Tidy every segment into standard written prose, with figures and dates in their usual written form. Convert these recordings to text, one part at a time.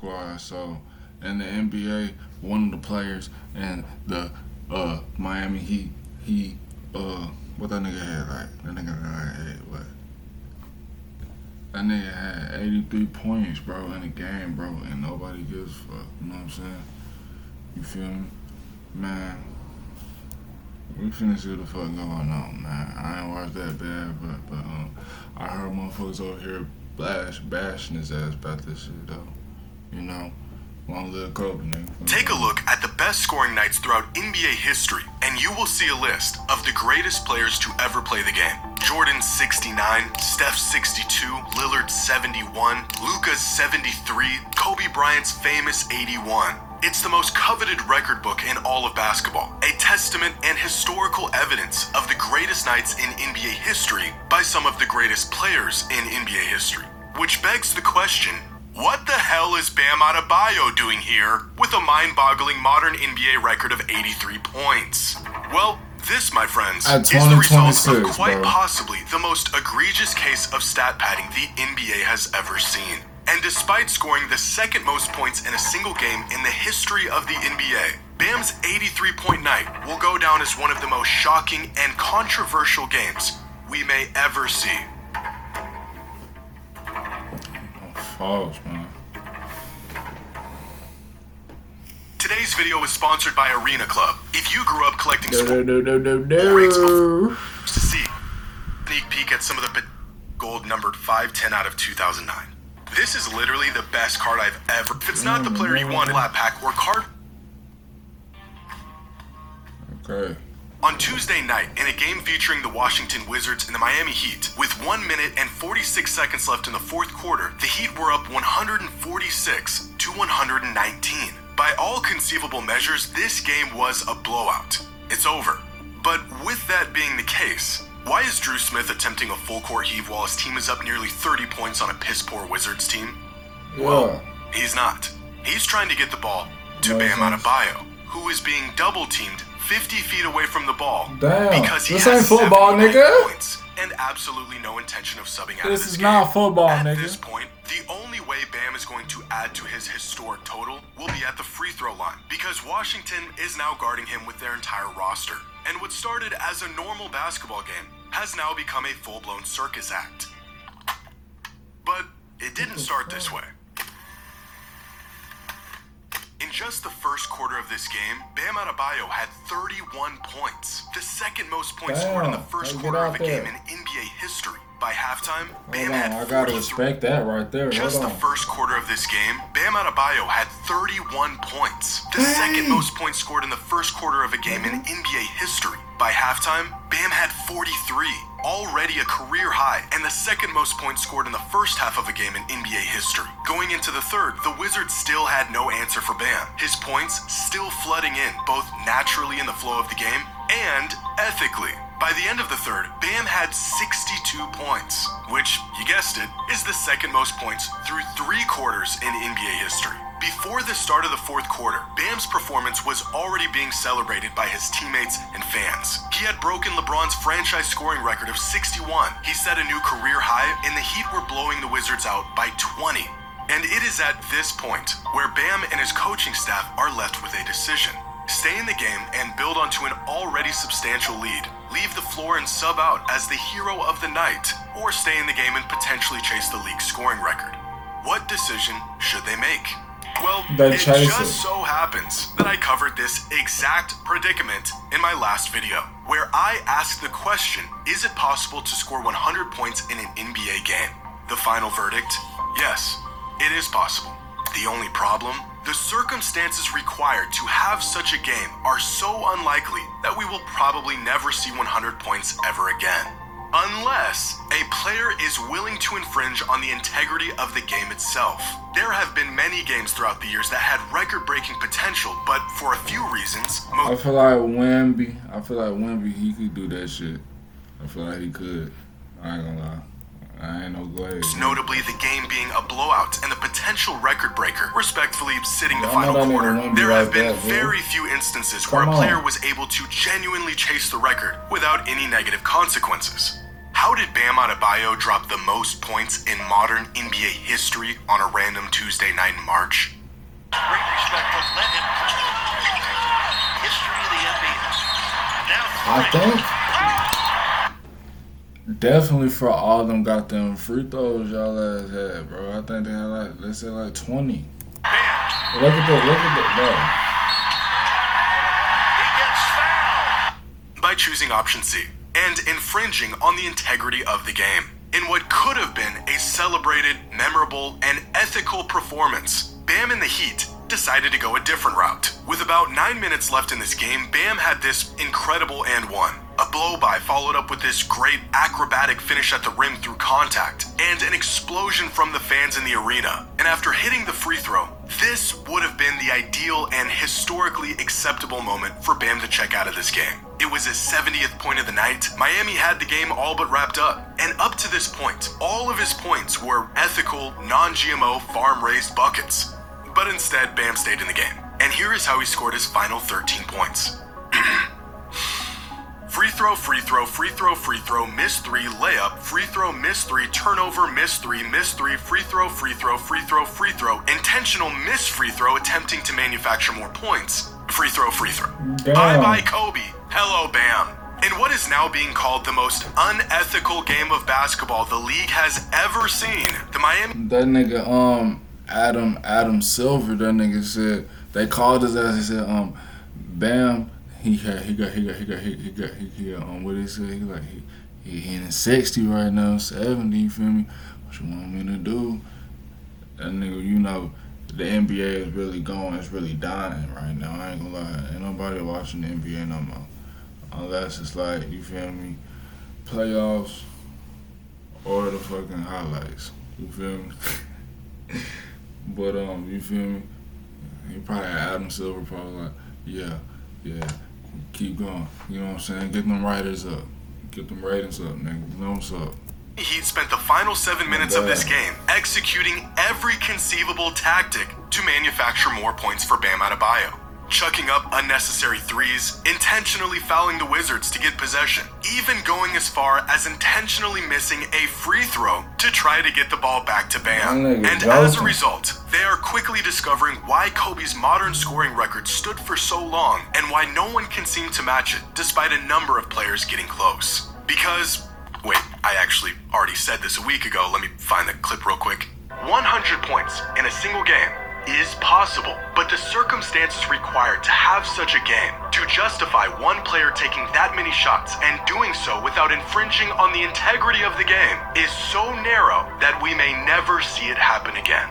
squad. So in the NBA, one of the players and the Miami Heat, what that nigga had like? That nigga had what? That nigga had 83 points, bro, in the game, bro, and nobody gives a fuck. You know what I'm saying? You feel me? Man, we finna see what the fuck going on, man. I ain't watched that bad, but I heard motherfuckers over here bashing his ass about this shit, though. You know? Long live Kobe, nigga. Take a look at the best scoring nights throughout NBA history, and you will see a list of the greatest players to ever play the game. Jordan 69, Steph 62, Lillard 71, Luka 73, Kobe Bryant's famous 81. It's the most coveted record book in all of basketball, a testament and historical evidence of the greatest nights in NBA history by some of the greatest players in NBA history. Which begs the question, what the hell is Bam Adebayo doing here with a mind-boggling modern NBA record of 83 points? Well, this, my friends, is the result of quite possibly the most egregious case of stat padding the NBA has ever seen. And despite scoring the second most points in a single game in the history of the NBA, Bam's 83-point night will go down as one of the most shocking and controversial games we may ever see. False, man. Today's video is sponsored by Arena Club. If you grew up collecting No. to see sneak peek at some of the gold numbered 510 out of 2009. This is literally the best card I've ever. If it's not the player you want, lap pack or card. Okay. On Tuesday night, in a game featuring the Washington Wizards and the Miami Heat, with 1 minute and 46 seconds left in the fourth quarter, the Heat were up 146 to 119. By all conceivable measures, this game was a blowout. It's over. But with that being the case, why is Drew Smith attempting a full court heave while his team is up nearly 30 points on a piss-poor Wizards team? Well, he's not. He's trying to get the ball to Bam Adebayo, who is being double-teamed 50 feet away from the ball. Damn, because he this has ain't football, nigga. Points and absolutely no intention of subbing out of This this is game. not football, At nigga. this point, the only way Bam is going to add to his historic total will be at the free throw line, because Washington is now guarding him with their entire roster. And what started as a normal basketball game has now become a full-blown circus act. But it didn't start this way. In just the first quarter of this game, Bam Adebayo had 31 points, the second most points scored in the first quarter of a game in NBA history. By halftime, Bam had 43. I gotta respect that right there. Just the first quarter of this game, Bam Adebayo had 31 points, the second most points scored in the first quarter of a game in NBA history. By halftime, Bam had 43, already a career high, and the second most points scored in the first half of a game in NBA history. Going into the third, the Wizards still had no answer for Bam. His points still flooding in, both naturally in the flow of the game and ethically. By the end of the third, Bam had 62 points, which, you guessed it, is the second most points through 3 quarters in NBA history. Before the start of the fourth quarter, Bam's performance was already being celebrated by his teammates and fans. He had broken LeBron's franchise scoring record of 61. He set a new career high, and the Heat were blowing the Wizards out by 20. And it is at this point where Bam and his coaching staff are left with a decision. Stay in the game and build onto an already substantial lead. Leave the floor and sub out as the hero of the night, or stay in the game and potentially chase the league's scoring record. What decision should they make? Well, it just so happens that I covered this exact predicament in my last video, where I asked the question, is it possible to score 100 points in an NBA game? The final verdict, yes, it is possible. The only problem? The circumstances required to have such a game are so unlikely that we will probably never see 100 points ever again. Unless a player is willing to infringe on the integrity of the game itself. There have been many games throughout the years that had record-breaking potential, but for a few reasons... I feel like Wemby, he could do that shit. I feel like he could. I ain't gonna lie. I ain't no glade. Notably, the game being a blowout and the potential record breaker, respectfully sitting the final quarter. There have been very few instances where a player was able to genuinely chase the record without any negative consequences. How did Bam Adebayo drop the most points in modern NBA history on a random Tuesday night in March? Great respect for Lennon. History of the NBA. I think definitely for all them got them free throws y'all ass had, bro. I think they had like, let's say like 20. Bam. Look at the, bro. He gets fouled. By choosing option C and infringing on the integrity of the game. In what could have been a celebrated, memorable, and ethical performance, Bam and the Heat decided to go a different route. With about 9 minutes left in this game, Bam had this incredible and one. A blow-by followed up with this great acrobatic finish at the rim through contact, and an explosion from the fans in the arena. And after hitting the free throw, this would have been the ideal and historically acceptable moment for Bam to check out of this game. It was his 70th point of the night. Miami had the game all but wrapped up. And up to this point, all of his points were ethical, non-GMO, farm-raised buckets. But instead, Bam stayed in the game. And here is how he scored his final 13 points. Free throw, free throw, free throw, free throw, miss three, layup, free throw, miss three, turnover, miss three, free throw, free throw, free throw, free throw, intentional miss free throw, attempting to manufacture more points, free throw, free throw. Damn. Bye-bye, Kobe. Hello, Bam. In what is now being called the most unethical game of basketball the league has ever seen, the Miami... That nigga, Adam Silver, that nigga said, they called his ass, he said, Bam, he got, what he said, he in 60 right now, 70, you feel me? What you want me to do? That nigga, you know, the NBA is really going, it's really dying right now, I ain't gonna lie. Ain't nobody watching the NBA no more. Unless it's like, you feel me, playoffs or the fucking highlights, you feel me? But, you feel me? He probably had Adam Silver probably like, yeah, keep going. You know what I'm saying? Get them writers up. Get them ratings up, nigga. You know what's up? He'd spent the final 7 minutes of this game executing every conceivable tactic to manufacture more points for Bam Adebayo. Chucking up unnecessary threes, intentionally fouling the Wizards to get possession, even going as far as intentionally missing a free throw to try to get the ball back to Bam. And as a result, they are quickly discovering why Kobe's modern scoring record stood for so long and why no one can seem to match it, despite a number of players getting close. Because, wait, I actually already said this a week ago, let me find the clip real quick. 100 points in a single game is possible, but the circumstances required to have such a game, to justify one player taking that many shots and doing so without infringing on the integrity of the game, is so narrow that we may never see it happen again.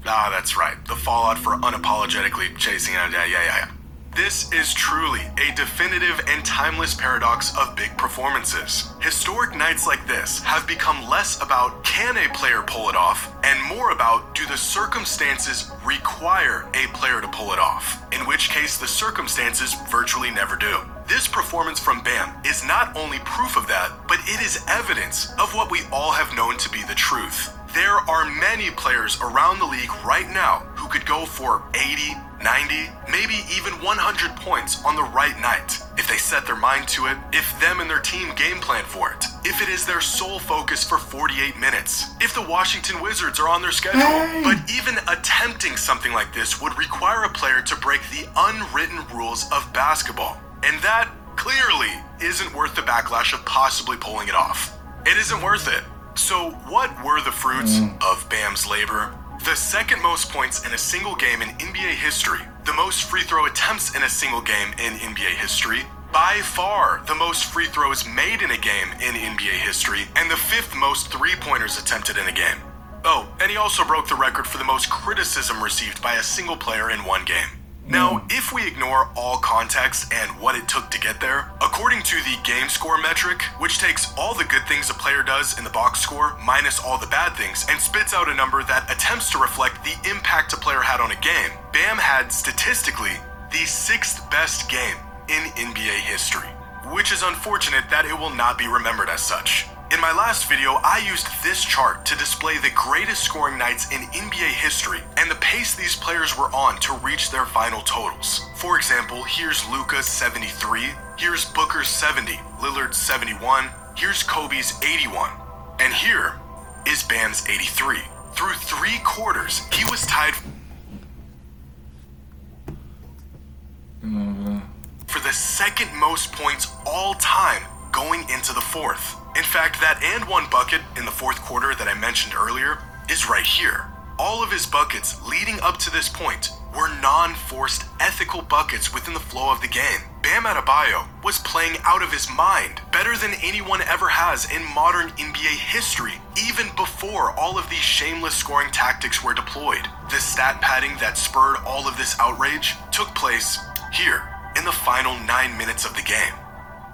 Ah, that's right, the fallout for unapologetically chasing it. Yeah. This is truly a definitive and timeless paradox of big performances. Historic nights like this have become less about can a player pull it off, and more about do the circumstances require a player to pull it off, in which case the circumstances virtually never do. This performance from Bam is not only proof of that, but it is evidence of what we all have known to be the truth. There are many players around the league right now who could go for 80, 90, maybe even 100 points on the right night, if they set their mind to it, if them and their team game plan for it, if it is their sole focus for 48 minutes, if the Washington Wizards are on their schedule. But even attempting something like this would require a player to break the unwritten rules of basketball. And that, clearly, isn't worth the backlash of possibly pulling it off. It isn't worth it. So what were the fruits of Bam's labor? The second most points in a single game in NBA history, the most free throw attempts in a single game in NBA history, by far the most free throws made in a game in NBA history, and the fifth most three-pointers attempted in a game. Oh, and he also broke the record for the most criticism received by a single player in one game. Now, if we ignore all context and what it took to get there, according to the game score metric, which takes all the good things a player does in the box score minus all the bad things and spits out a number that attempts to reflect the impact a player had on a game, Bam had statistically the sixth best game in NBA history, which is unfortunate that it will not be remembered as such. In my last video, I used this chart to display the greatest scoring nights in NBA history and the pace these players were on to reach their final totals. For example, here's Luka's 73, here's Booker's 70, Lillard's 71, here's Kobe's 81, and here is Bam's 83. Through 3 quarters, he was tied for the second most points all time going into the fourth. In fact, that and one bucket in the fourth quarter that I mentioned earlier is right here. All of his buckets leading up to this point were non-forced ethical buckets within the flow of the game. Bam Adebayo was playing out of his mind, better than anyone ever has in modern NBA history, even before all of these shameless scoring tactics were deployed. The stat padding that spurred all of this outrage took place here in the final 9 minutes of the game.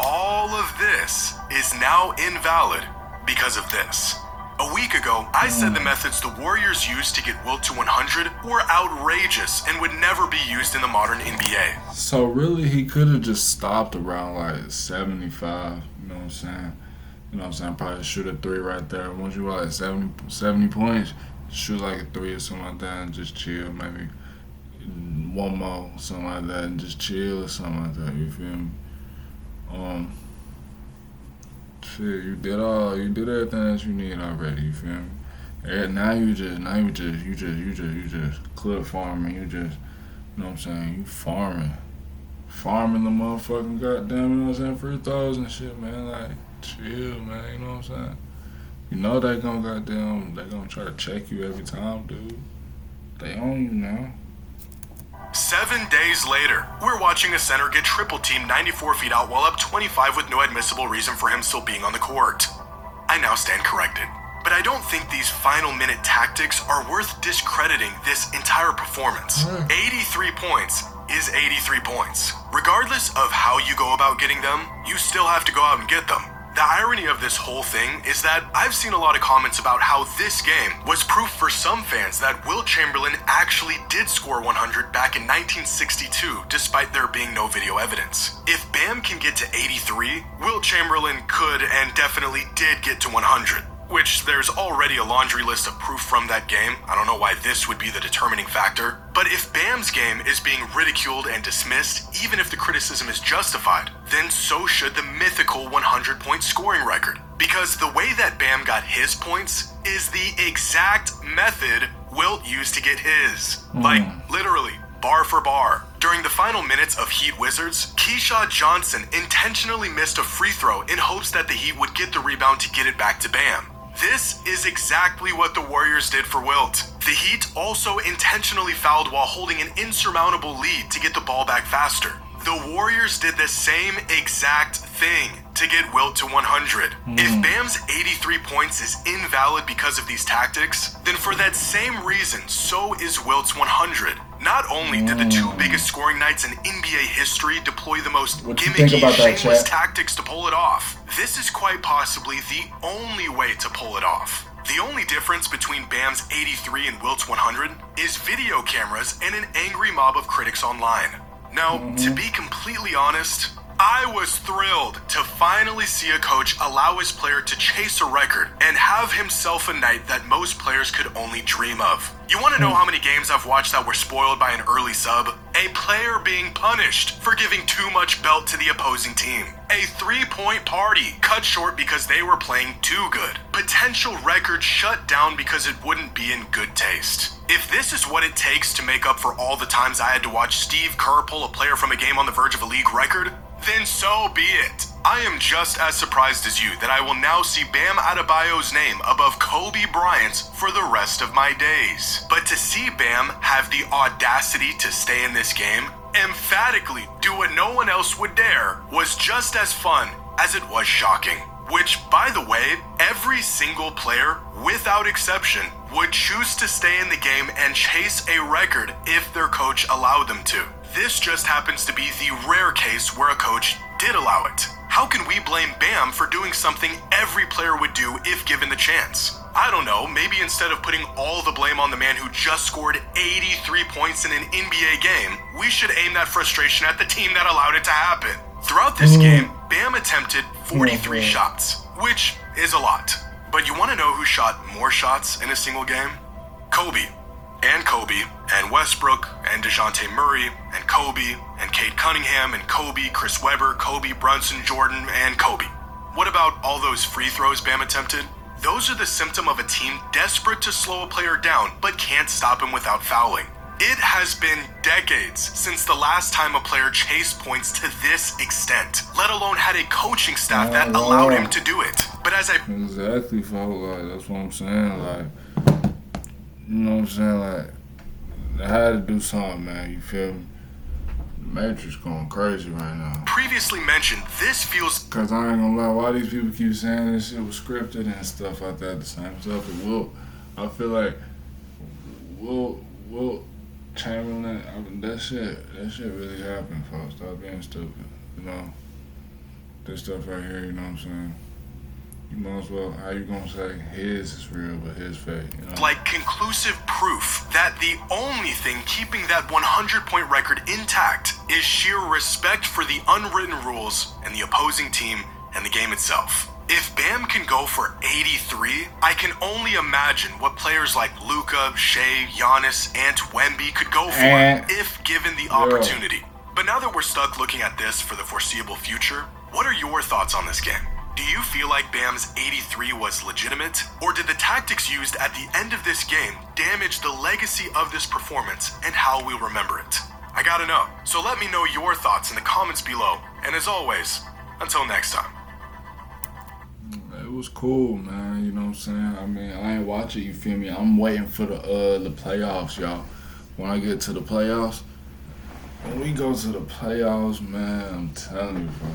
All of this is now invalid because of this. A week ago, I said the methods the Warriors used to get Wilt to 100 were outrageous and would never be used in the modern NBA. So really, he could have just stopped around like 75. You know what I'm saying? You know what I'm saying? Probably shoot a 3 right there. Once you are like 70 points, shoot like a 3 or something like that and just chill. Maybe one more, something like that, and just chill or something like that. You feel me? Shit, you did everything that you need already. You feel me? And now you just clip farming. You just, you know what I'm saying? You farming the motherfucking goddamn, you know what I'm saying? Free throws and shit, man. Like, chill, man. You know what I'm saying? You know they gonna try to check you every time, dude. They own you now. 7 days later, we're watching a center get triple teamed 94 feet out while up 25 with no admissible reason for him still being on the court. I now stand corrected, but I don't think these final minute tactics are worth discrediting this entire performance. 83 points is 83 points. Regardless of how you go about getting them, you still have to go out and get them. The irony of this whole thing is that I've seen a lot of comments about how this game was proof for some fans that Wilt Chamberlain actually did score 100 back in 1962, despite there being no video evidence. If Bam can get to 83, Wilt Chamberlain could and definitely did get to 100. Which there's already a laundry list of proof from that game. I don't know why this would be the determining factor. But if Bam's game is being ridiculed and dismissed, even if the criticism is justified, then so should the mythical 100-point scoring record. Because the way that Bam got his points is the exact method Wilt used to get his. Like, literally, bar for bar. During the final minutes of Heat Wizards, Keyshawn Johnson intentionally missed a free throw in hopes that the Heat would get the rebound to get it back to Bam. This is exactly what the Warriors did for Wilt. The Heat also intentionally fouled while holding an insurmountable lead to get the ball back faster. The Warriors did the same exact thing to get Wilt to 100. If Bam's 83 points is invalid because of these tactics, then for that same reason, so is Wilt's 100. Not only did the 2 biggest scoring nights in NBA history deploy the most gimmicky, shameless tactics to pull it off, this is quite possibly the only way to pull it off. The only difference between Bam's 83 and Wilt's 100 is video cameras and an angry mob of critics online. Now, to be completely honest, I was thrilled to finally see a coach allow his player to chase a record and have himself a night that most players could only dream of. You want to know how many games I've watched that were spoiled by an early sub? A player being punished for giving too much belt to the opposing team. A 3-point party cut short because they were playing too good. Potential record shut down because it wouldn't be in good taste. If this is what it takes to make up for all the times I had to watch Steve Kerr pull a player from a game on the verge of a league record, then so be it. I am just as surprised as you that I will now see Bam Adebayo's name above Kobe Bryant's for the rest of my days. But to see Bam have the audacity to stay in this game, emphatically do what no one else would dare, was just as fun as it was shocking. Which, by the way, every single player, without exception, would choose to stay in the game and chase a record if their coach allowed them to. This just happens to be the rare case where a coach did allow it. How can we blame Bam for doing something every player would do if given the chance? I don't know, maybe instead of putting all the blame on the man who just scored 83 points in an NBA game, we should aim that frustration at the team that allowed it to happen. Throughout this game, Bam attempted 43 shots, which is a lot. But you want to know who shot more shots in a single game? Kobe. And Kobe, and Westbrook, and DeJounte Murray, and Kobe, and Cade Cunningham, and Kobe, Chris Webber, Kobe, Brunson, Jordan, and Kobe. What about all those free throws Bam attempted? Those are the symptom of a team desperate to slow a player down but can't stop him without fouling. It has been decades since the last time a player chased points to this extent, let alone had a coaching staff that allowed him to do it. But as I Exactly, folks. Like, that's what I'm saying. Like, you know what I'm saying? Like, I had to do something, man. You feel me? The Matrix going crazy right now. previously mentioned, this feels Cause I ain't gonna lie, why these people keep saying this shit was scripted and stuff like that, the same stuff. I feel like Will Chamberlain, that shit really happened, folks. Stop being stupid, you know. This stuff right here, you know what I'm saying? You might as well, how you gonna say his is real but his fake, you know? like conclusive proof that the only thing keeping that 100-point record intact is sheer respect for the unwritten rules and the opposing team and the game itself. If Bam can go for 83, I can only imagine what players like Luka, Shea, Giannis, and Wemby could go for if given the opportunity. But now that we're stuck looking at this for the foreseeable future, what are your thoughts on this game? Do you feel like Bam's 83 was legitimate? Or did the tactics used at the end of this game damage the legacy of this performance and how we'll remember it? I gotta know. So let me know your thoughts in the comments below. And as always, until next time. It was cool, man. You know what I'm saying? I mean, I ain't watching, you feel me? I'm waiting for the playoffs, y'all. When I get to the playoffs, when we go to the playoffs, man, I'm telling you, bro.